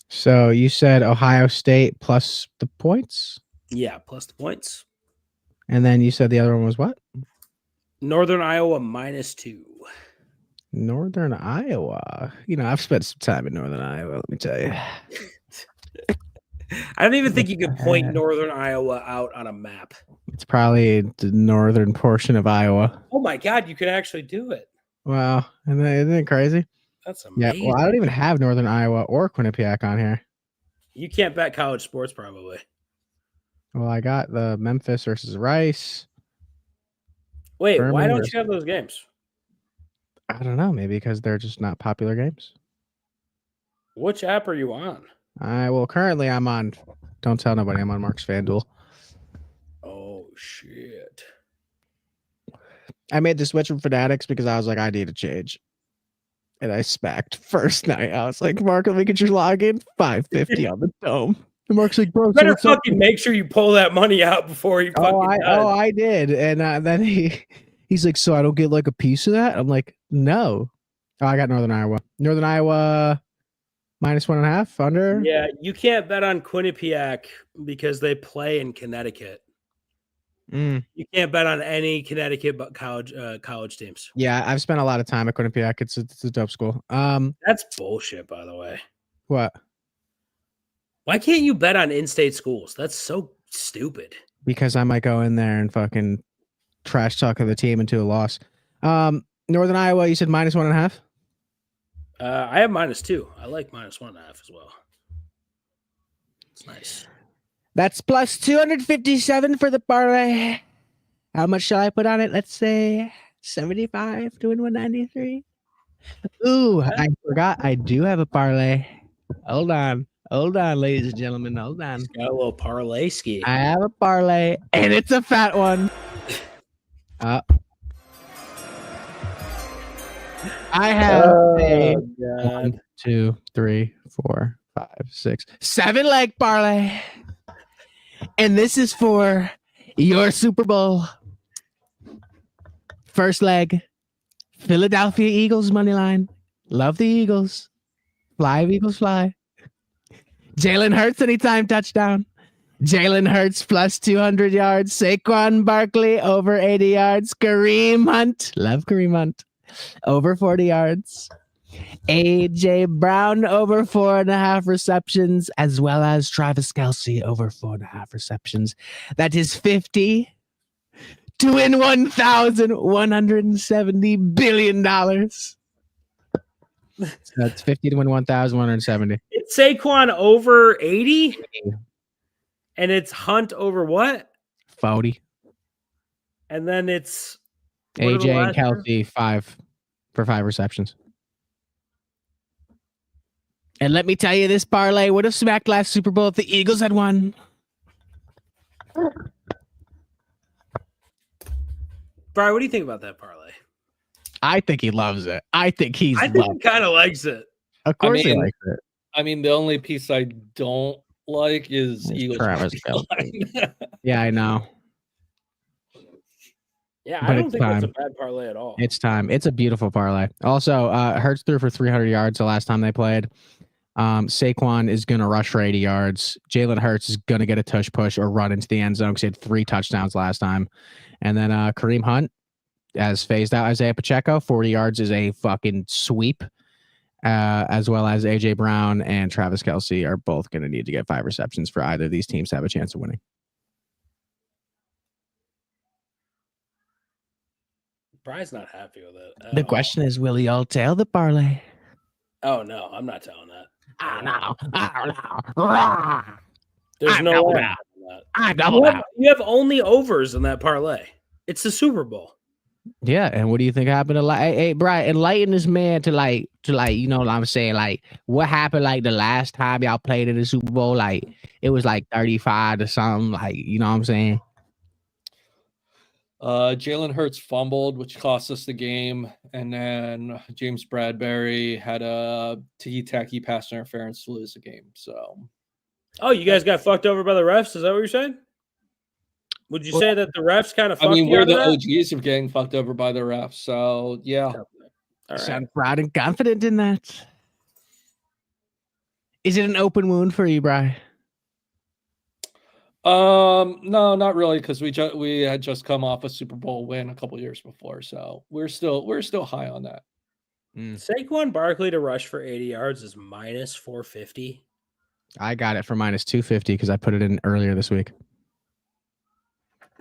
So you said Ohio State plus the points, Yeah, plus the points. and then you said the other one was what? Northern Iowa -2. Northern Iowa. You know, I've spent some time in Northern Iowa. Let me tell you. I don't even think you could point Northern Iowa out on a map. It's probably the northern portion of Iowa. Oh my God, you can actually do it. Wow, isn't it crazy? That's Yeah. amazing. Well, I don't even have Northern Iowa or Quinnipiac on here. You can't bet college sports, probably. Well, I got the Memphis versus Rice. Wait, Furman why don't versus- you have those games? I don't know. Maybe because they're just not popular games. Which app are you on? Currently I'm on. Don't tell nobody. I'm on Mark's FanDuel. Oh shit! I made the switch from Fanatics because I was like, I need a change. And I spacked first night. I was like, Mark, let me get your login. $5.50 on the dome. And Mark's like, bro, You better so fucking make sure you pull that money out before you fucking. I did. And then he's like, so I don't get like a piece of that? I'm like, no. Oh, I got Northern Iowa. Northern Iowa -1.5 under. Yeah, you can't bet on Quinnipiac because they play in Connecticut. Mm. You can't bet on any Connecticut but college teams. Yeah, I've spent a lot of time at Quinnipiac. It's a dope school. That's bullshit, by the way. What? Why can't you bet on in-state schools? That's so stupid. Because I might go in there and fucking trash talk the team into a loss. Northern Iowa, you said -1.5? I have -2. I like -1.5 as well. It's nice. That's plus 257 for the parlay. How much shall I put on it? Let's say 75 to win 193. Ooh, I forgot I do have a parlay. Hold on, ladies and gentlemen. Hold on. Got a little parlay ski. I have a parlay, and it's a fat one. I have a 1, 2, 3, 4, 5, 6, 7 leg parlay. And this is for your Super Bowl. First leg, Philadelphia Eagles money line. Love the Eagles. Fly, Eagles, fly. Jalen Hurts anytime touchdown. Jalen Hurts plus 200 yards. Saquon Barkley over 80 yards. Kareem Hunt. Love Kareem Hunt. Over 40 yards. AJ Brown over 4.5 receptions, as well as Travis Kelce over 4.5 receptions. That is 50 to win $1,170 billion. So that's 50 to win 1,170. It's Saquon over 80, and it's Hunt over what? 40. And then it's AJ and Kelce 5 for 5 receptions. And let me tell you, this parlay would have smacked last Super Bowl if the Eagles had won. Brian, what do you think about that parlay? I think he loves it. I think he kind of likes it. Of course he likes it. I mean, the only piece I don't like is Eagles. Travis Yeah, I know. Yeah, But I don't it's think that's a time. bad parlay at all. It's time. It's a beautiful parlay. Also, Hurts threw for 300 yards the last time they played. Saquon is going to rush for 80 yards. Jalen Hurts is going to get a tush push or run into the end zone because he had 3 touchdowns last time. And then Kareem Hunt has phased out Isaiah Pacheco. 40 yards is a fucking sweep. As well as AJ Brown and Travis Kelce are both going to need to get 5 receptions for either of these teams to have a chance of winning. Brian's not happy with it. The question is, will y'all tail the parlay? Oh, no, I'm not telling that. I don't know. There's I no double way. down. I'm telling that. You have only overs in that parlay. It's the Super Bowl. Yeah, and what do you think happened to hey, Brian, enlighten this man to you know what I'm saying? Like, what happened like the last time y'all played in the Super Bowl? Like, it was like 35 or something, like, you know what I'm saying? Jalen Hurts fumbled, which cost us the game, and then James Bradbury had a ticky-tacky pass interference to lose the game. So, oh, you guys got fucked over by the refs? Is that what you're saying? Would you say that the refs kind of fucked you? We're the OGs of getting fucked over by the refs. So, yeah. All right. Sound proud and confident in that. Is it an open wound for you, Bri? No, not really, because we had just come off a Super Bowl win a couple years before, so we're still high on that. Saquon Barkley to rush for 80 yards is minus 450. I got it for minus 250 because I put it in earlier this week.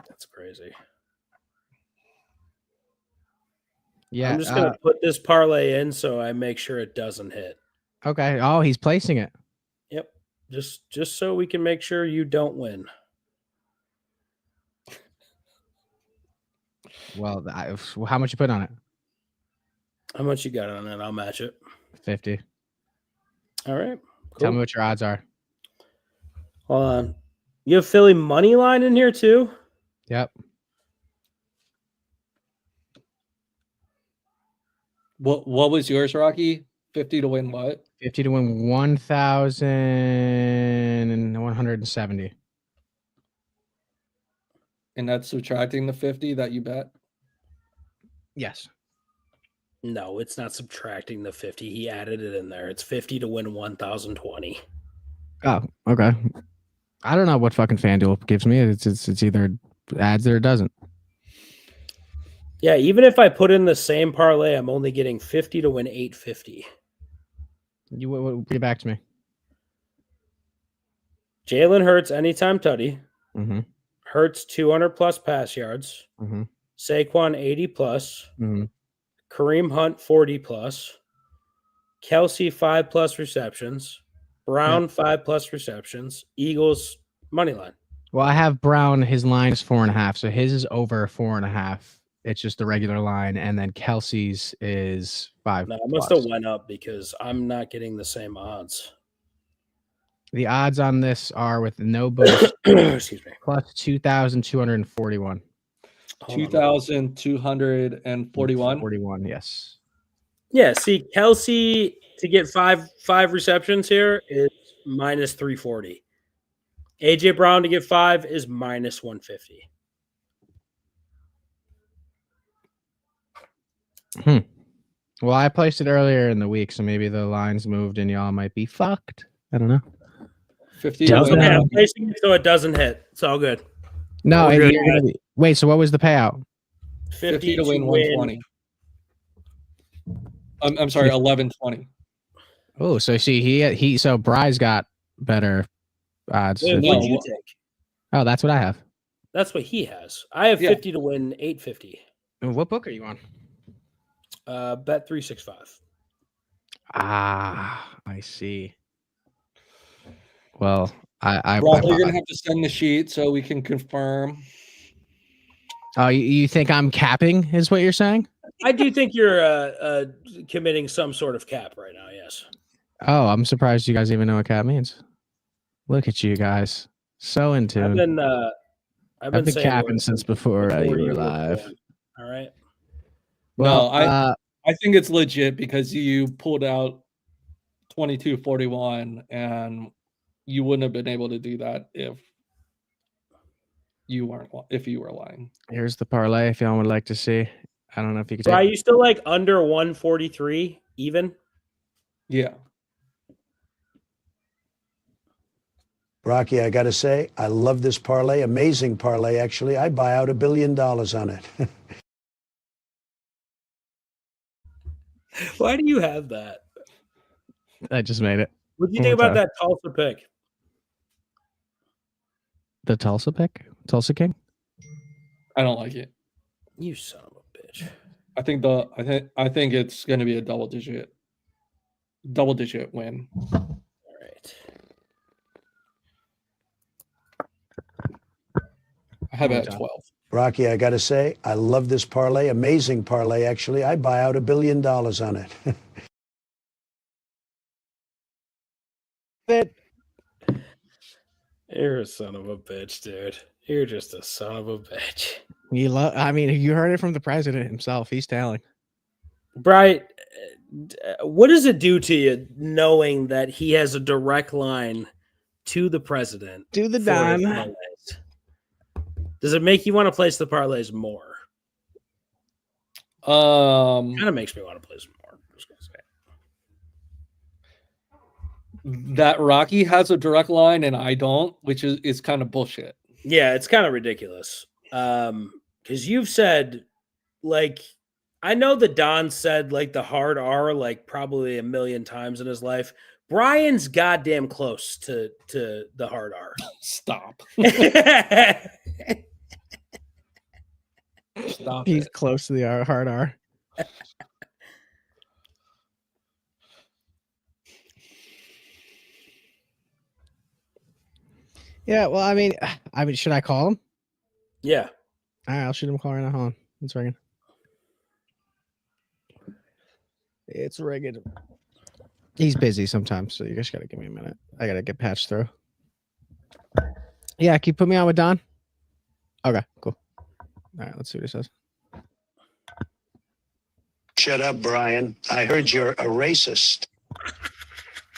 That's crazy. Yeah. I'm just gonna put this parlay in so I make sure it doesn't hit. Okay. Oh, he's placing it. Yep. Just so we can make sure you don't win. Well, how much you put on it? How much you got on it? I'll match it. 50. All right. Cool. Tell me what your odds are. Hold on. You have Philly money line in here too? Yep. What was yours, Rocky? 50 to win what? 50 to win 1,170. And that's subtracting the 50 that you bet? Yes. No, it's not subtracting the 50. He added it in there. It's 50 to win 1,020. Oh, okay. I don't know what fucking FanDuel gives me. It's either adds or it doesn't. Yeah, even if I put in the same parlay, I'm only getting 50 to win 850. Get back to me. Jalen Hurts anytime tutty. Mm-hmm. Hurts 200 plus pass yards. Mm-hmm. Saquon 80 plus. Mm-hmm. Kareem Hunt 40 plus. Kelsey 5 plus receptions. Brown 5 plus receptions. Eagles money line. Well, I have Brown. His line is 4.5, so his is over 4.5. It's just the regular line, and then Kelsey's is 5. No, I must have went up because I'm not getting the same odds. The odds on this are with no boost. Excuse me. Plus 2,241. 2,241. 41, yes. Yeah, see, Kelsey to get five receptions here is minus 340. AJ Brown to get 5 is minus 150. Well, I placed it earlier in the week, so maybe the lines moved and y'all might be fucked. I don't know. 50 Don't to win. know. I'm placing it so it doesn't hit. It's all good. No, We're good. you're gonna be. Wait, so what was the payout? 50 to win 120. I'm sorry, 1120. Oh, so see, so Bry's got better odds. Wait, No, what'd you what- take? Oh, that's what I have. That's what he has. I have Yeah. 50 to win 850. And what book are you on? Bet 365. Ah, I see. Well, I Rob, you're gonna have to send the sheet so we can confirm. Oh, you think I'm capping? Is what you're saying? I do think you're committing some sort of cap right now. Yes. Oh, I'm surprised you guys even know what cap means. Look at you guys, so in tune. I've I've been saying capping words since before you were were live. born. All right. Well, No, I think it's legit because you pulled out 2241 and you wouldn't have been able to do that if you were lying. here's the parlay if y'all would like to see. I don't know if you can So are take. you still like under 143 even? Yeah. Rocky, I got to say, I love this parlay. Amazing parlay, actually. I'd buy out $1 billion on it. Why do you have that? I just made it. What do you One think more about that Tulsa pick? The Tulsa pick, Tulsa King. I don't like it. You son of a bitch. I think it's going to be a double digit win. All right. I have it at 12. Rocky, I got to say, I love this parlay. Amazing parlay, actually. I'd buy out $1 billion on it. You're a son of a bitch, dude. You're just a son of a bitch. I mean, you heard it from the president himself. He's telling. Bright, what does it do to you knowing that he has a direct line to the president? Do the for his Don. parlays? Does it make you want to place the parlays more? Kind of makes me want to play some more. I'm just gonna say. That Rocky has a direct line and I don't, which is kind of bullshit. Yeah, it's kind of ridiculous. Because you've said, like, I know that Don said like the hard R like probably a million times in his life. Brian's goddamn close to the hard R. Stop. Stop. He's close to the hard R. Yeah, well, I mean, should I call him? Yeah. All right, I'll shoot him a call right now. Hold on. It's ringing. It's ringing. He's busy sometimes, so you just got to give me a minute. I got to get patched through. Yeah, can you put me on with Don? Okay, cool. All right, let's see what he says. Shut up, Brian. I heard you're a racist.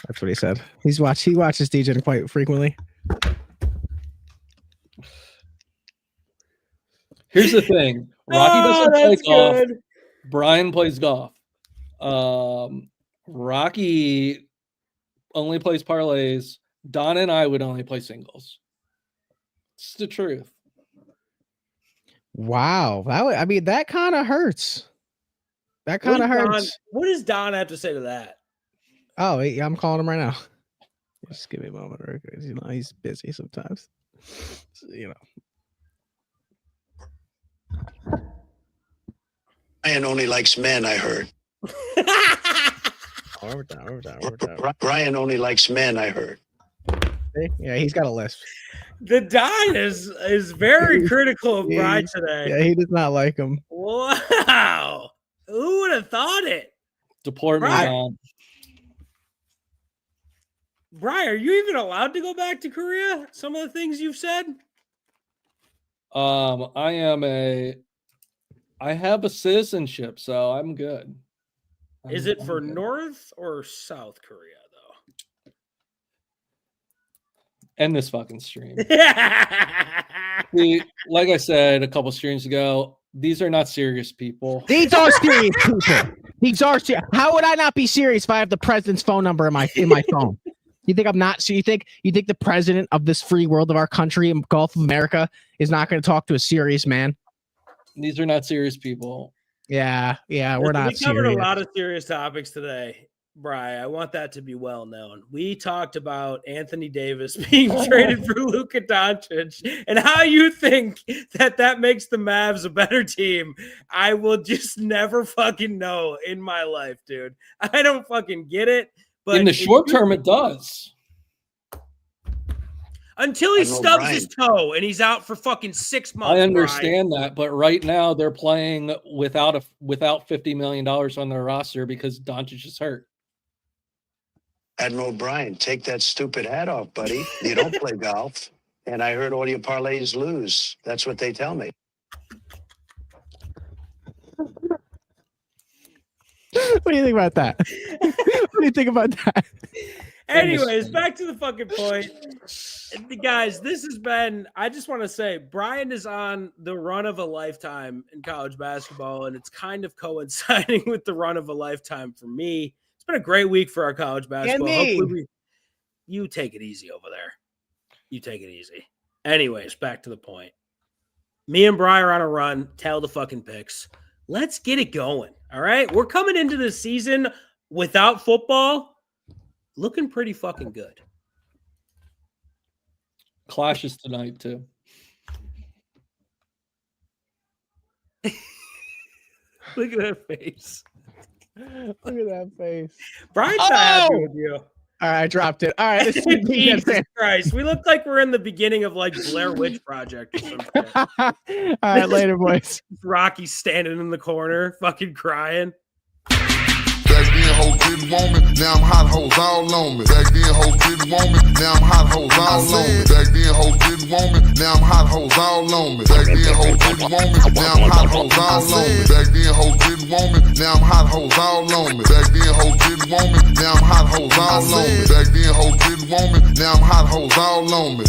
That's what he said. He watches DJ quite frequently. Here's the thing. Rocky doesn't play golf. Good. Brian plays golf. Rocky only plays parlays. Don and I would only play singles. It's the truth. Wow. That kind of hurts. That kind of hurts. What does Don have to say to that? Oh, I'm calling him right now. Just give me a moment. You know, he's busy sometimes. So, you know. Brian only likes men, I heard. Overtime. Brian only likes men, I heard. Yeah, he's got a list. The Don is very critical of Brian today. Yeah, he does not like him. Wow. Who would have thought it? Deport me, Don. Brian, are you even allowed to go back to Korea? Some of the things you've said? I have a citizenship, so I'm good. Is it for North or South Korea, though? End this fucking stream. See, like I said a couple streams ago, these are not serious people. These are serious people. These are serious. How would I not be serious if I have the president's phone number in my phone? You think I'm not? So you think the president of this free world of our country and Gulf of America is not going to talk to a serious man? These are not serious people. Yeah, we're not serious. We covered a lot of serious topics today, Brian. I want that to be well known. We talked about Anthony Davis being traded for Luka Doncic and how you think that makes the Mavs a better team. I will just never fucking know in my life, dude. I don't fucking get it. But in the short term, it does. Until he stubs his toe and he's out for fucking 6 months. I understand that, but right now they're playing without $50 million on their roster because Doncic is hurt. Admiral Brian, take that stupid hat off, buddy. You don't play golf. And I heard all your parlays lose. That's what they tell me. What do you think about that? What do you think about that? Anyways, back to the fucking point. Guys, this has been, I just want to say, Brian is on the run of a lifetime in college basketball, and it's kind of coinciding with the run of a lifetime for me. It's been a great week for our college basketball. Hopefully you take it easy over there. You take it easy. Anyways, back to the point. Me and Brian are on a run. Tell the fucking picks. Let's get it going. All right? We're coming into the season without football looking pretty fucking good. Clashes tonight, too. Look at that face. Look at that face. Brian's not happy with you. All right, I dropped it. All right. This is Jesus Christ. We look like we're in the beginning of like Blair Witch Project or something. All right, later, boys. Rocky standing in the corner, fucking crying. Back then, hoes didn't want me. Now I'm hot hoes all on me. Back then, hoes didn't want me. Now I'm hot hoes all on me. Back then, hoes didn't want me. Now I'm hot hoes all on me. Back then, hoes didn't want me. Now I'm hot hoes all on me. Back then, hoes didn't want me. Now I'm hot hoes all on me. Back then, hoes didn't want me. Now I'm hot hoes all on me. Back then, hoes didn't want me. Now I'm hot hoes all on me.